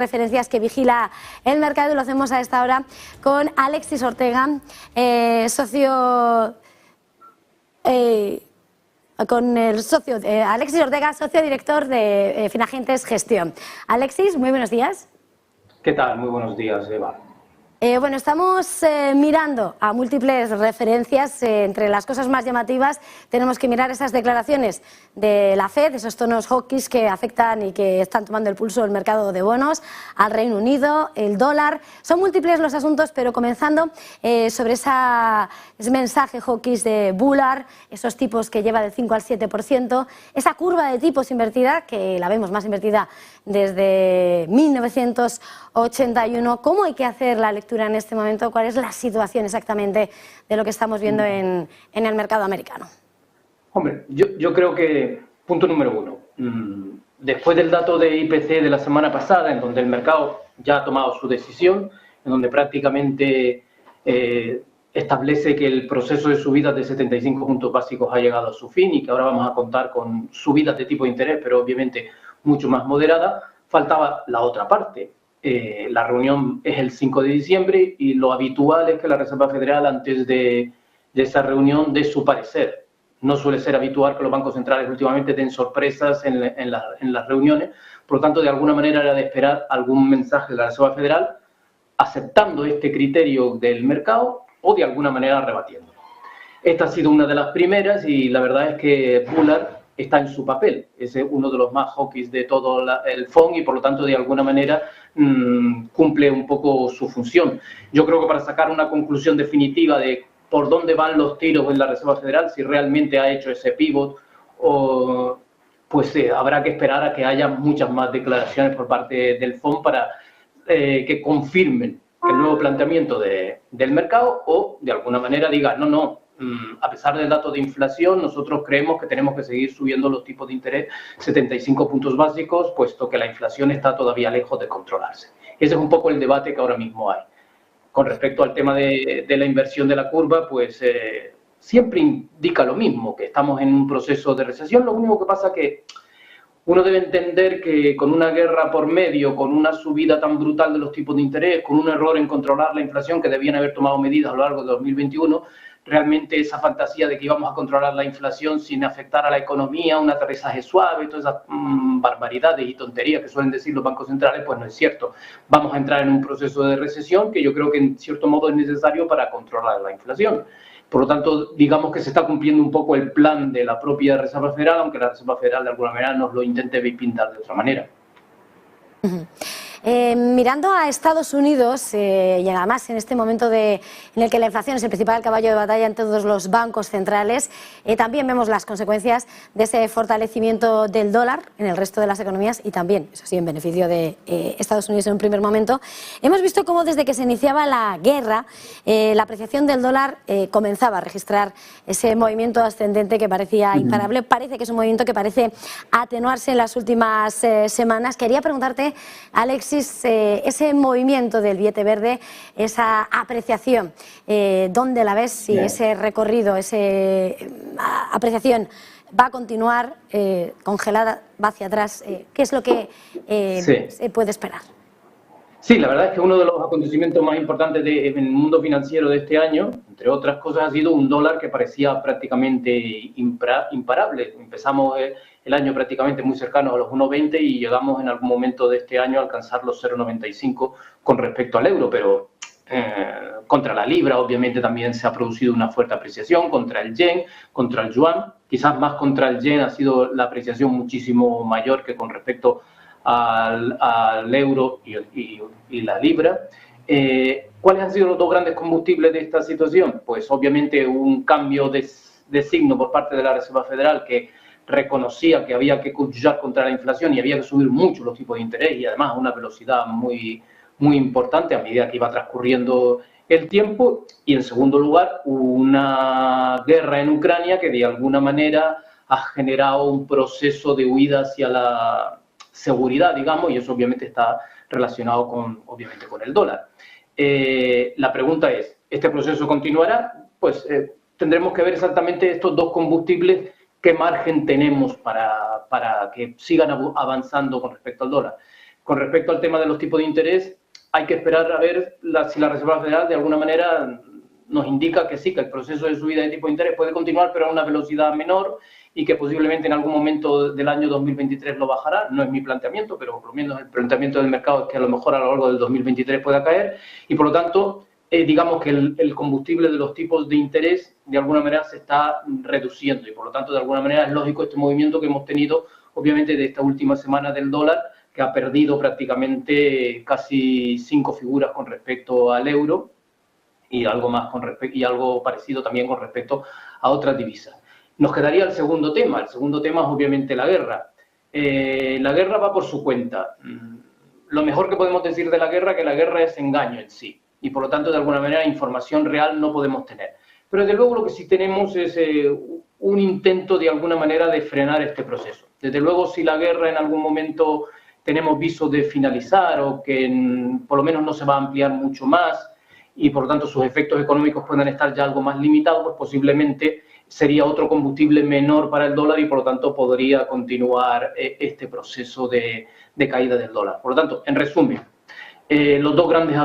Referencias que vigila el mercado, y lo hacemos a esta hora con Alexis Ortega, Alexis Ortega, socio director de Finagentes Gestión. Alexis, muy buenos días. ¿Qué tal? Muy buenos días, Eva. Bueno, estamos mirando a múltiples referencias. Entre las cosas más llamativas tenemos que mirar esas declaraciones de la FED, esos tonos hawkish que afectan y que están tomando el pulso del mercado de bonos, al Reino Unido, el dólar. Son múltiples los asuntos, pero comenzando sobre ese mensaje hawkish de Bullard, esos tipos que lleva del 5 al 7%, esa curva de tipos invertida, que la vemos más invertida desde 1981. ¿Cómo hay que hacer la lectura en este momento? ¿Cuál es la situación exactamente de lo que estamos viendo en el mercado americano? Hombre, yo creo que, punto número uno, después del dato de IPC de la semana pasada, en donde el mercado ya ha tomado su decisión, en donde prácticamente establece que el proceso de subidas de 75 puntos básicos ha llegado a su fin y que ahora vamos a contar con subidas de tipo de interés, pero obviamente mucho más moderada, faltaba la otra parte. La reunión es el 5 de diciembre y lo habitual es que la Reserva Federal, antes de esa reunión, dé su parecer. No suele ser habitual que los bancos centrales últimamente den sorpresas en las reuniones, por lo tanto, de alguna manera era de esperar algún mensaje de la Reserva Federal aceptando este criterio del mercado o de alguna manera rebatiéndolo. Esta ha sido una de las primeras y la verdad es que Bullard está en su papel, es uno de los más hawkish de todo el fondo y por lo tanto de alguna manera cumple un poco su función. Yo creo que para sacar una conclusión definitiva de por dónde van los tiros en la Reserva Federal, si realmente ha hecho ese pivot, pues habrá que esperar a que haya muchas más declaraciones por parte del fondo para que confirmen el nuevo planteamiento del mercado o de alguna manera digan no, a pesar del dato de inflación, nosotros creemos que tenemos que seguir subiendo los tipos de interés 75 puntos básicos, puesto que la inflación está todavía lejos de controlarse. Ese es un poco el debate que ahora mismo hay. Con respecto al tema de la inversión de la curva, pues siempre indica lo mismo, que estamos en un proceso de recesión. Lo único que pasa es que uno debe entender que con una guerra por medio, con una subida tan brutal de los tipos de interés, con un error en controlar la inflación, que debían haber tomado medidas a lo largo de 2021, realmente esa fantasía de que íbamos a controlar la inflación sin afectar a la economía, un aterrizaje suave, todas esas barbaridades y tonterías que suelen decir los bancos centrales, pues no es cierto. Vamos a entrar en un proceso de recesión que yo creo que en cierto modo es necesario para controlar la inflación. Por lo tanto, digamos que se está cumpliendo un poco el plan de la propia Reserva Federal, aunque la Reserva Federal de alguna manera nos lo intente pintar de otra manera. Mirando a Estados Unidos, y además en este momento en el que la inflación es el principal caballo de batalla en todos los bancos centrales, también vemos las consecuencias de ese fortalecimiento del dólar en el resto de las economías y también, eso sí, en beneficio de Estados Unidos en un primer momento. Hemos visto cómo desde que se iniciaba la guerra, la apreciación del dólar comenzaba a registrar ese movimiento ascendente que parecía imparable. Parece que es un movimiento que parece atenuarse en las últimas semanas. Quería preguntarte, Alex, ese movimiento del billete verde, esa apreciación, ¿dónde la ves? Si ese recorrido, esa apreciación va a continuar congelada, va hacia atrás, ¿qué es lo que se puede esperar? Sí, la verdad es que uno de los acontecimientos más importantes en el mundo financiero de este año, entre otras cosas, ha sido un dólar que parecía prácticamente imparable. Empezamos el año prácticamente muy cercanos a los 1,20 y llegamos en algún momento de este año a alcanzar los 0,95 con respecto al euro, pero contra la libra obviamente también se ha producido una fuerte apreciación, contra el yen, contra el yuan, quizás más contra el yen ha sido la apreciación muchísimo mayor que con respecto al euro y la libra. ¿Cuáles han sido los dos grandes combustibles de esta situación? Pues obviamente un cambio de signo por parte de la Reserva Federal que reconocía que había que luchar contra la inflación y había que subir mucho los tipos de interés y además a una velocidad muy importante a medida que iba transcurriendo el tiempo. Y en segundo lugar, una guerra en Ucrania que de alguna manera ha generado un proceso de huida hacia la seguridad, digamos, y eso obviamente está relacionado con el dólar. La pregunta es, ¿este proceso continuará? Pues tendremos que ver exactamente estos dos combustibles, qué margen tenemos para que sigan avanzando con respecto al dólar. Con respecto al tema de los tipos de interés, hay que esperar a ver si la Reserva Federal de alguna manera nos indica que sí, que el proceso de subida de tipo de interés puede continuar, pero a una velocidad menor y que posiblemente en algún momento del año 2023 lo bajará. No es mi planteamiento, pero por lo menos el planteamiento del mercado es que a lo mejor a lo largo del 2023 pueda caer y por lo tanto digamos que el combustible de los tipos de interés de alguna manera se está reduciendo y por lo tanto de alguna manera es lógico este movimiento que hemos tenido obviamente de esta última semana del dólar, que ha perdido prácticamente casi 5 figuras con respecto al euro y algo más y algo parecido también con respecto a otras divisas. Nos quedaría el segundo tema. El segundo tema es obviamente la guerra. La guerra va por su cuenta. Lo mejor que podemos decir de la guerra es que la guerra es engaño en sí y por lo tanto de alguna manera información real no podemos tener. Pero desde luego lo que sí tenemos es un intento de alguna manera de frenar este proceso. Desde luego si la guerra en algún momento tenemos visos de finalizar o que por lo menos no se va a ampliar mucho más y por lo tanto sus efectos económicos puedan estar ya algo más limitados, pues posiblemente sería otro combustible menor para el dólar y por lo tanto podría continuar este proceso de caída del dólar. Por lo tanto, en resumen, los dos grandes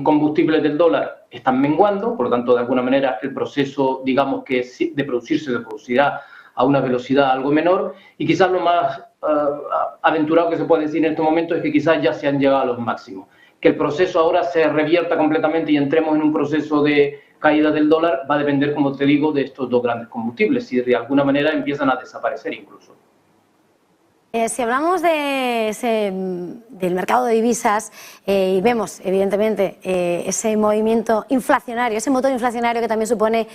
combustibles del dólar están menguando, por lo tanto, de alguna manera el proceso, digamos que de producirse se producirá a una velocidad algo menor y quizás lo más aventurado que se puede decir en este momento es que quizás ya se han llegado a los máximos. Que el proceso ahora se revierta completamente y entremos en un proceso de caída del dólar va a depender, como te digo, de estos dos grandes combustibles, si de alguna manera empiezan a desaparecer incluso. Si hablamos del mercado de divisas y vemos, evidentemente, ese movimiento inflacionario, ese motor inflacionario que también supone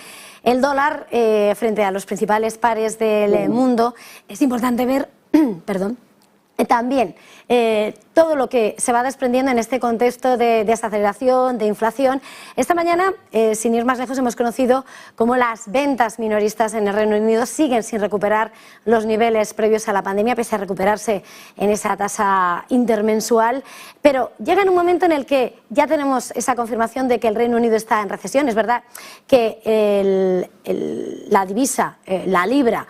el dólar frente a los principales pares del mundo, es importante ver, perdón, también todo lo que se va desprendiendo en este contexto de desaceleración, de inflación. Esta mañana, sin ir más lejos, hemos conocido cómo las ventas minoristas en el Reino Unido siguen sin recuperar los niveles previos a la pandemia, pese a recuperarse en esa tasa intermensual. Pero llega en un momento en el que ya tenemos esa confirmación de que el Reino Unido está en recesión. Es verdad que la divisa, la libra,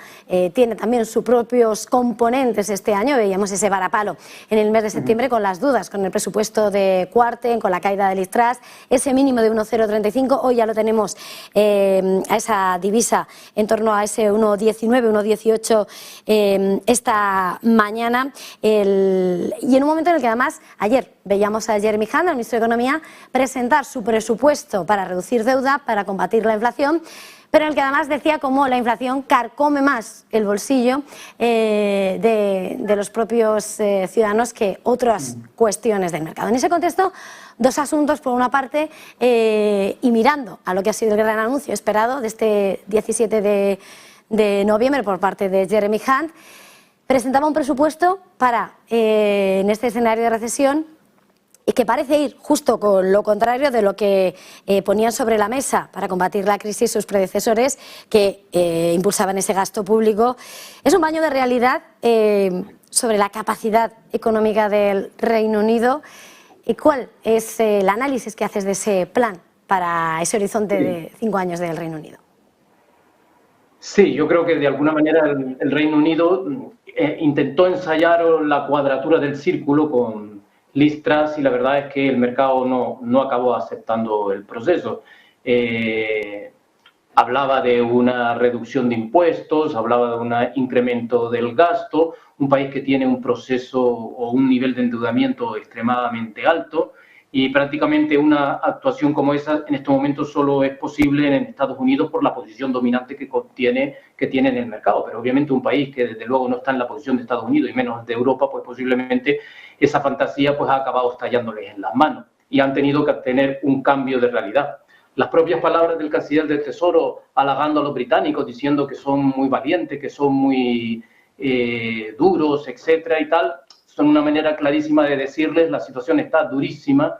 tiene también sus propios componentes este año. Veíamos ese varapalo en el mes de septiembre con las dudas, con el presupuesto de Quarten, con la caída del ISTRAS, ese mínimo de 1,035, hoy ya lo tenemos a esa divisa en torno a ese 1,19, 1,18 esta mañana. Y en un momento en el que además ayer veíamos a Jeremy Hunt, el ministro de Economía, presentar su presupuesto para reducir deuda, para combatir la inflación, pero en el que además decía cómo la inflación carcome más el bolsillo de los propios ciudadanos que otras cuestiones del mercado. En ese contexto, dos asuntos. Por una parte, y mirando a lo que ha sido el gran anuncio esperado de este 17 de noviembre por parte de Jeremy Hunt, presentaba un presupuesto para, en este escenario de recesión, y que parece ir justo con lo contrario de lo que ponían sobre la mesa para combatir la crisis sus predecesores, que impulsaban ese gasto público. Es un baño de realidad sobre la capacidad económica del Reino Unido. ¿Y cuál es el análisis que haces de ese plan para ese horizonte de 5 años del Reino Unido? Sí, yo creo que de alguna manera el Reino Unido intentó ensayar la cuadratura del círculo con Liz Truss y la verdad es que el mercado no acabó aceptando el proceso. Hablaba de una reducción de impuestos, hablaba de un incremento del gasto, un país que tiene un proceso o un nivel de endeudamiento extremadamente alto y prácticamente una actuación como esa en este momento solo es posible en Estados Unidos por la posición dominante que tiene en el mercado. Pero obviamente un país que desde luego no está en la posición de Estados Unidos y menos de Europa, pues posiblemente esa fantasía pues ha acabado estallándoles en las manos y han tenido que tener un cambio de realidad. Las propias palabras del canciller del Tesoro halagando a los británicos, diciendo que son muy valientes, que son muy duros, etcétera y tal, son una manera clarísima de decirles la situación está durísima,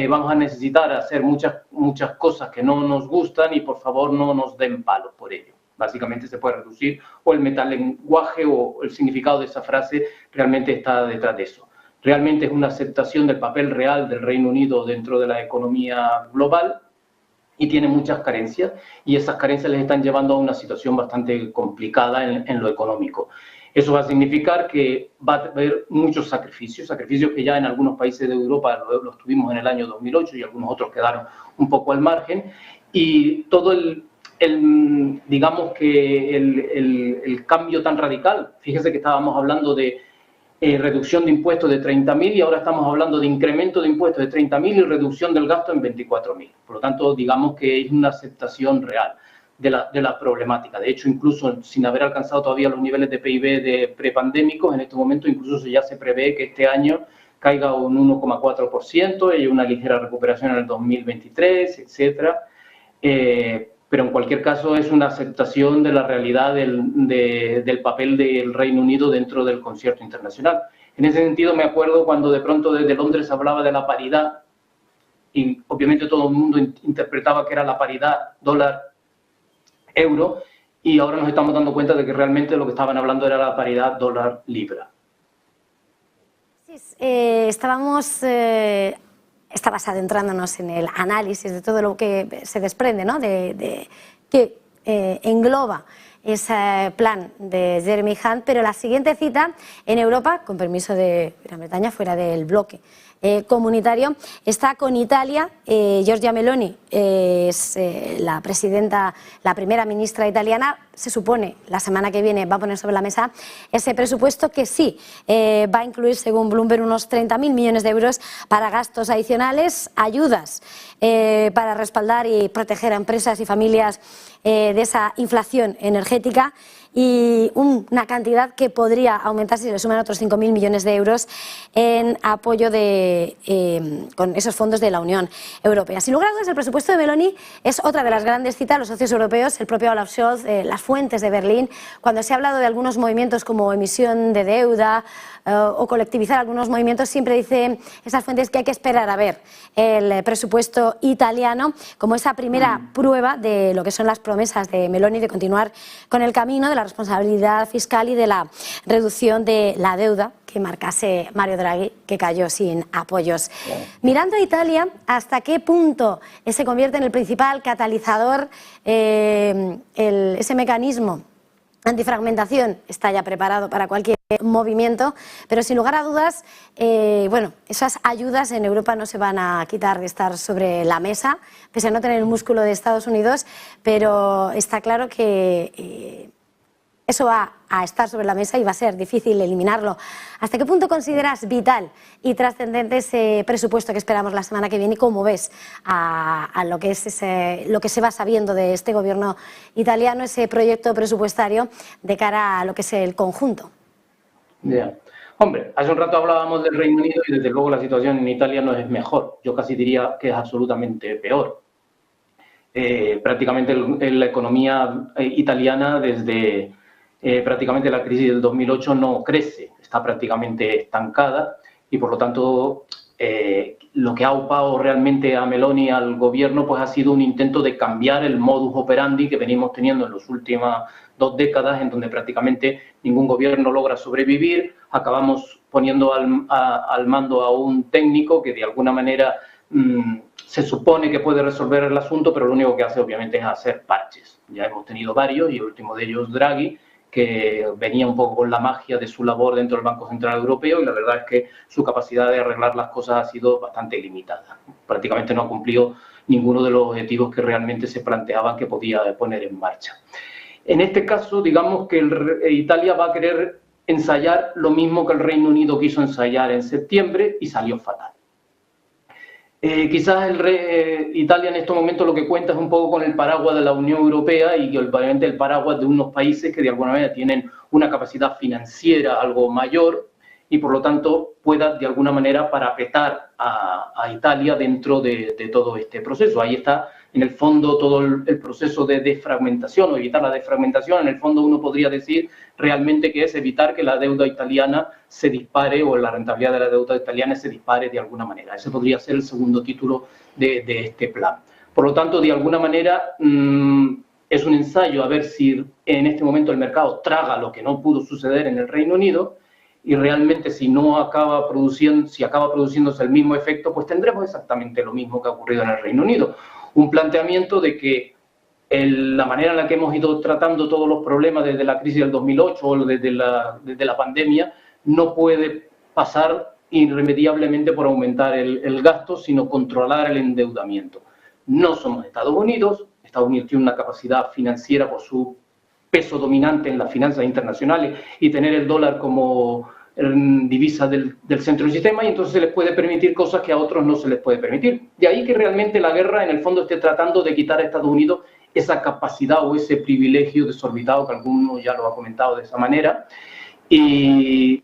vamos a necesitar hacer muchas cosas que no nos gustan y por favor no nos den palos por ello. Básicamente se puede reducir o el metalenguaje o el significado de esa frase realmente está detrás de eso. Realmente es una aceptación del papel real del Reino Unido dentro de la economía global y tiene muchas carencias y esas carencias les están llevando a una situación bastante complicada en lo económico. Eso va a significar que va a haber muchos sacrificios que ya en algunos países de Europa los tuvimos en el año 2008 y algunos otros quedaron un poco al margen, y todo digamos que el cambio tan radical. Fíjese que estábamos hablando de reducción de impuestos de 30.000 y ahora estamos hablando de incremento de impuestos de 30.000 y reducción del gasto en 24.000. Por lo tanto, digamos que es una aceptación real de la problemática. De hecho, incluso sin haber alcanzado todavía los niveles de PIB de prepandémicos, en este momento incluso ya se prevé que este año caiga un 1,4% y una ligera recuperación en el 2023, etcétera. Pero en cualquier caso es una aceptación de la realidad del papel del Reino Unido dentro del concierto internacional. En ese sentido me acuerdo cuando de pronto desde Londres hablaba de la paridad y obviamente todo el mundo interpretaba que era la paridad dólar-euro y ahora nos estamos dando cuenta de que realmente lo que estaban hablando era la paridad dólar-libra. Estabas adentrándonos en el análisis de todo lo que se desprende, ¿no? Que engloba ese plan de Jeremy Hunt, pero la siguiente cita en Europa, con permiso de Gran Bretaña, fuera del bloque comunitario, está con Italia. Giorgia Meloni es la presidenta, la primera ministra italiana. Se supone la semana que viene va a poner sobre la mesa ese presupuesto que sí va a incluir, según Bloomberg, unos 30.000 millones de euros para gastos adicionales, ayudas para respaldar y proteger a empresas y familias de esa inflación energética, y una cantidad que podría aumentar si se le suman otros 5.000 millones de euros en apoyo con esos fondos de la Unión Europea. Sin lugar a dudas, el presupuesto de Meloni es otra de las grandes citas. Los socios europeos, el propio Olaf Scholz, las fuentes de Berlín, cuando se ha hablado de algunos movimientos como emisión de deuda o colectivizar algunos movimientos, siempre dicen esas fuentes que hay que esperar a ver el presupuesto italiano como esa primera prueba de lo que son las promesas de Meloni de continuar con el camino de la responsabilidad fiscal y de la reducción de la deuda que marcase Mario Draghi, que cayó sin apoyos. Mirando a Italia, ¿hasta qué punto se convierte en el principal catalizador ese mecanismo antifragmentación? Está ya preparado para cualquier movimiento, pero sin lugar a dudas, bueno, esas ayudas en Europa no se van a quitar de estar sobre la mesa, pese a no tener el músculo de Estados Unidos, pero está claro que eso va a estar sobre la mesa y va a ser difícil eliminarlo. ¿Hasta qué punto consideras vital y trascendente ese presupuesto que esperamos la semana que viene y cómo ves a lo que es lo que se va sabiendo de este gobierno italiano, ese proyecto presupuestario de cara a lo que es el conjunto? Yeah. Hombre, hace un rato hablábamos del Reino Unido y desde luego la situación en Italia no es mejor. Yo casi diría que es absolutamente peor. Prácticamente la economía italiana desde prácticamente la crisis del 2008 no crece, está prácticamente estancada y por lo tanto lo que ha upado realmente a Meloni, al gobierno, pues ha sido un intento de cambiar el modus operandi que venimos teniendo en las últimas 2 décadas, en donde prácticamente ningún gobierno logra sobrevivir. Acabamos poniendo al mando a un técnico que de alguna manera se supone que puede resolver el asunto, pero lo único que hace obviamente es hacer parches. Ya hemos tenido varios y el último de ellos Draghi, que venía un poco con la magia de su labor dentro del Banco Central Europeo y la verdad es que su capacidad de arreglar las cosas ha sido bastante limitada. Prácticamente no ha cumplido ninguno de los objetivos que realmente se planteaban que podía poner en marcha. En este caso, digamos que Italia va a querer ensayar lo mismo que el Reino Unido quiso ensayar en septiembre y salió fatal. Quizás Italia en estos momentos lo que cuenta es un poco con el paraguas de la Unión Europea y obviamente el paraguas de unos países que de alguna manera tienen una capacidad financiera algo mayor y por lo tanto pueda de alguna manera parapetar a Italia dentro de todo este proceso. Ahí está en el fondo todo el proceso de desfragmentación o evitar la desfragmentación. En el fondo uno podría decir realmente que es evitar que la deuda italiana se dispare o la rentabilidad de la deuda italiana se dispare de alguna manera. Ese podría ser el segundo título de este plan. Por lo tanto, de alguna manera es un ensayo a ver si en este momento el mercado traga lo que no pudo suceder en el Reino Unido y realmente si acaba produciéndose el mismo efecto, pues tendremos exactamente lo mismo que ha ocurrido en el Reino Unido. Un planteamiento de que la manera en la que hemos ido tratando todos los problemas desde la crisis del 2008 o desde la pandemia no puede pasar irremediablemente por aumentar el gasto, sino controlar el endeudamiento. No somos Estados Unidos. Estados Unidos tiene una capacidad financiera por su peso dominante en las finanzas internacionales y tener el dólar como divisa del centro del sistema, y entonces se les puede permitir cosas que a otros no se les puede permitir. De ahí que realmente la guerra en el fondo esté tratando de quitar a Estados Unidos esa capacidad o ese privilegio desorbitado, que alguno ya lo ha comentado de esa manera. Y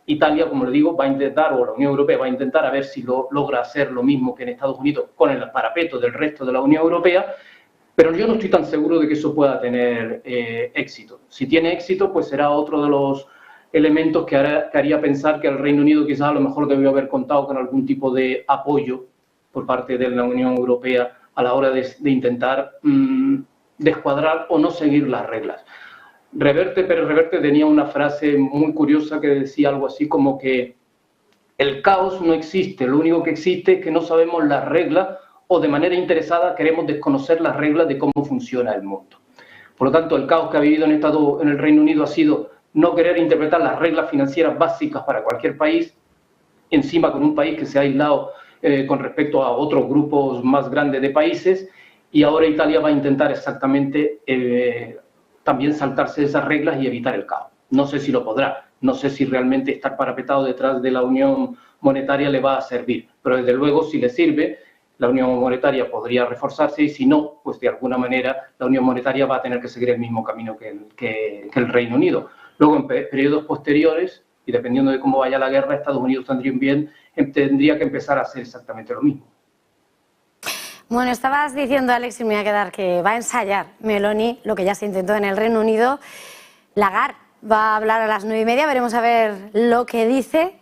Italia, como le digo, va a intentar, o la Unión Europea va a intentar a ver si logra hacer lo mismo que en Estados Unidos con el parapeto del resto de la Unión Europea, pero yo no estoy tan seguro de que eso pueda tener éxito. Si tiene éxito, pues será otro de los elementos que haría pensar que el Reino Unido quizás a lo mejor debió haber contado con algún tipo de apoyo por parte de la Unión Europea a la hora de intentar descuadrar o no seguir las reglas. Pérez Reverte tenía una frase muy curiosa que decía algo así como que el caos no existe, lo único que existe es que no sabemos las reglas o de manera interesada queremos desconocer las reglas de cómo funciona el mundo. Por lo tanto, el caos que ha vivido en el Reino Unido ha sido no querer interpretar las reglas financieras básicas para cualquier país, encima con un país que se ha aislado con respecto a otros grupos más grandes de países, y ahora Italia va a intentar exactamente también saltarse esas reglas y evitar el caos. No sé si lo podrá, no sé si realmente estar parapetado detrás de la Unión Monetaria le va a servir, pero desde luego si le sirve, la Unión Monetaria podría reforzarse, y si no, pues de alguna manera la Unión Monetaria va a tener que seguir el mismo camino que el Reino Unido. Luego, en periodos posteriores, y dependiendo de cómo vaya la guerra, Estados Unidos tendría que empezar a hacer exactamente lo mismo. Bueno, estabas diciendo, Alex, y me voy a quedar, que va a ensayar Meloni lo que ya se intentó en el Reino Unido. Lagarde va a hablar a las 9:30, veremos a ver lo que dice.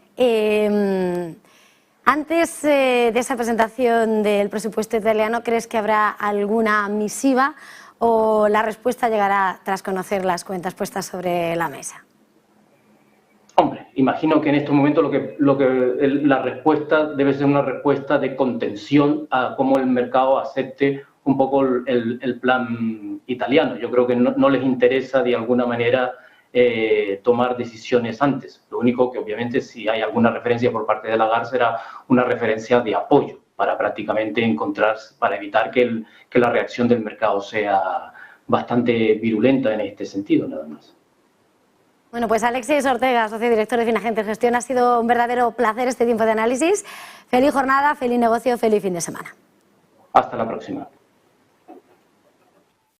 Antes de esa presentación del presupuesto italiano, ¿crees que habrá alguna misiva o la respuesta llegará tras conocer las cuentas puestas sobre la mesa? Hombre, imagino que en estos momentos la respuesta debe ser una respuesta de contención a cómo el mercado acepte un poco el plan italiano. Yo creo que no les interesa de alguna manera tomar decisiones antes. Lo único que obviamente si hay alguna referencia por parte de Lagarde será una referencia de apoyo para prácticamente para evitar que la reacción del mercado sea bastante virulenta en este sentido, nada más. Bueno, pues Alexis Ortega, socio director de Finagente Gestión, ha sido un verdadero placer este tiempo de análisis. Feliz jornada, feliz negocio, feliz fin de semana. Hasta la próxima.